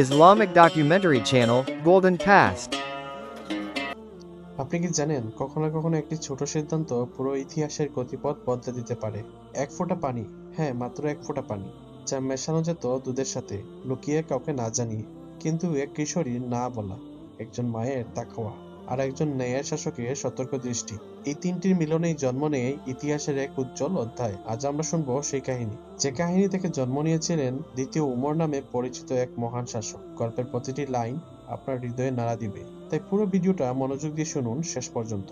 Islamic documentary channel, Golden Past. আপনি কি জানেন কখনো কখনো একটি ছোট সিদ্ধান্ত পুরো ইতিহাসের গতিপথ বদলে দিতে পারে? এক ফোঁটা পানি, হ্যাঁ মাত্র এক ফোঁটা পানি, যা মেশানো যেত দুধের সাথে, লুকিয়ে কাউকে না জানিয়ে। কিন্তু এক কিশোরীর না বলা, একজন মায়ের তাকওয়া, আর একজন ন্যায়ের শাসকের সতর্ক দৃষ্টি, এই তিনটির মিলনেই জন্ম নেয় ইতিহাসের এক উজ্জ্বল অধ্যায়। আজ আমরা শুনবো সেই কাহিনী, যে কাহিনী থেকে জন্ম নিয়েছিলেন দ্বিতীয় উমর নামে পরিচিত এক মহান শাসক। গল্পের প্রতিটি লাইন আপনার হৃদয়ে নাড়া দিবে, তাই পুরো ভিডিওটা মনোযোগ দিয়ে শুনুন শেষ পর্যন্ত।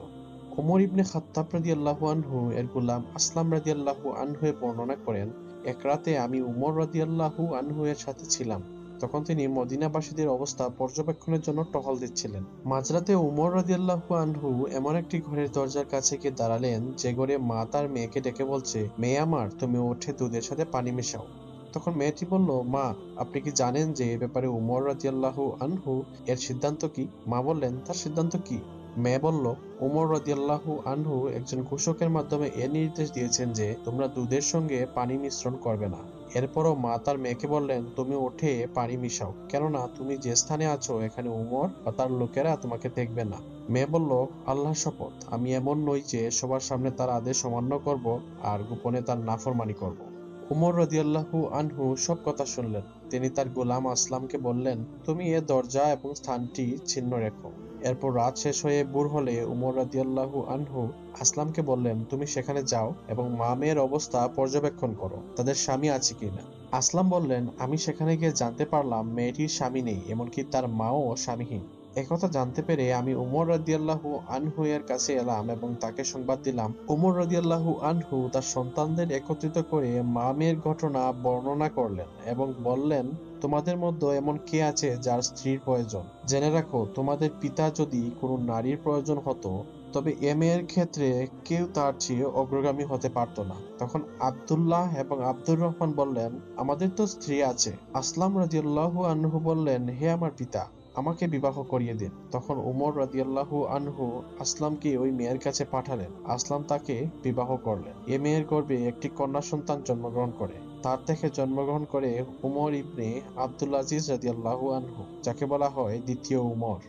ওমর ইবনে খাত্তাব রাদিয়াল্লাহু আনহু এর গোলাম আসলাম রাদিয়াল্লাহু আনহু এর বর্ণনা করেন, এক রাতে আমি উমর রাদিয়াল্লাহু আনহু এর সাথে ছিলাম। তখন তিনি মদিনাবাসীদের অবস্থা পর্যবেক্ষণের জন্য টহল দিচ্ছিলেন। মাঝরাতে উমর রাদিয়াল্লাহু আনহু এমন একটি ঘরের দরজার কাছে গিয়ে দাঁড়ালেন, যে ঘরে মা তার মেয়েকে ডেকে বলছে, মেয়ে আমার, তুমি উঠে দুধের সাথে পানি মেশাও। তখন মেয়েটি বলল, মা, আপনি কি জানেন যে এ ব্যাপারে উমর রাদিয়াল্লাহু আনহু এর সিদ্ধান্ত কি? মা বললেন, তার সিদ্ধান্ত কি? মেয়ে বলল, উমর রাদিয়াল্লাহু আনহু একজন ঘোষকের মাধ্যমে এ নির্দেশ দিয়েছেন যে তোমরা দুধের সঙ্গে পানি মিশ্রণ করবে না। এরপরও মা তার মেয়েকে বললেন, তুমি উঠে পানি মিশাও, কেননা তুমি যে স্থানে আছো এখানে উমর বা তার লোকেরা তোমাকে দেখবে না। মেয়ে বলল, আল্লাহর শপথ, আমি এমন নই যে সবার সামনে তার আদেশ অমান্য করব আর গোপনে তার নাফরমানি করব। উমর রাদিয়াল্লাহু আনহু সব কথা শুনলেন। তিনি তার গোলাম আসলামকে বললেন, তুমি এ দরজা এবং স্থানটি ছিন্ন রেখো। এরপর রাত শেষ হয়ে ভোর হলে উমর রাদিয়াল্লাহু আনহু আসলামকে বললেন, তুমি সেখানে যাও এবং মা মেয়ের অবস্থা পর্যবেক্ষণ করো, তাদের স্বামী আছে কিনা। আসলাম বললেন, আমি সেখানে গিয়ে জানতে পারলাম মেয়েটির স্বামী নেই, এমনকি তার মাও স্বামীহীন। একথা জানতে পেরে আমি উমর রাদিয়াল্লাহু আনহু এর কাছে এলাম এবং তাকে সংবাদ দিলাম। উমর রাদিয়াল্লাহু আনহু তার সন্তানদের একত্রিত করে মা মেয়ের ঘটনা বর্ণনা করলেন এবং বললেন, তোমাদের মধ্যে এমন কে আছে যার স্ত্রীর প্রয়োজন? জেনে রাখো, তোমাদের পিতা যদি কোনো নারীর প্রয়োজন হতো, তবে এ মেয়ের ক্ষেত্রে কেউ তার চেয়ে অগ্রগামী হতে পারত না। তখন আব্দুল্লাহ এবং আব্দুর রহমান বললেন, আমাদের তো স্ত্রী আছে। আসলাম রাদিয়াল্লাহু আনহু বললেন, হে আমার পিতা, আমাকে বিবাহ করিয়ে দিন। তখন উমর রাদিয়াল্লাহু আনহু আসলামকে ওই মেয়ের কাছে পাঠালেন। আসলাম তাকে বিবাহ করলেন। এ মেয়ের গর্ভে একটি কন্যা সন্তান জন্মগ্রহণ করে। তার থেকে জন্মগ্রহণ করে উমর ইবনে আব্দুল আজিজ রাদিয়াল্লাহু আনহু, যাকে বলা হয় দ্বিতীয় উমর।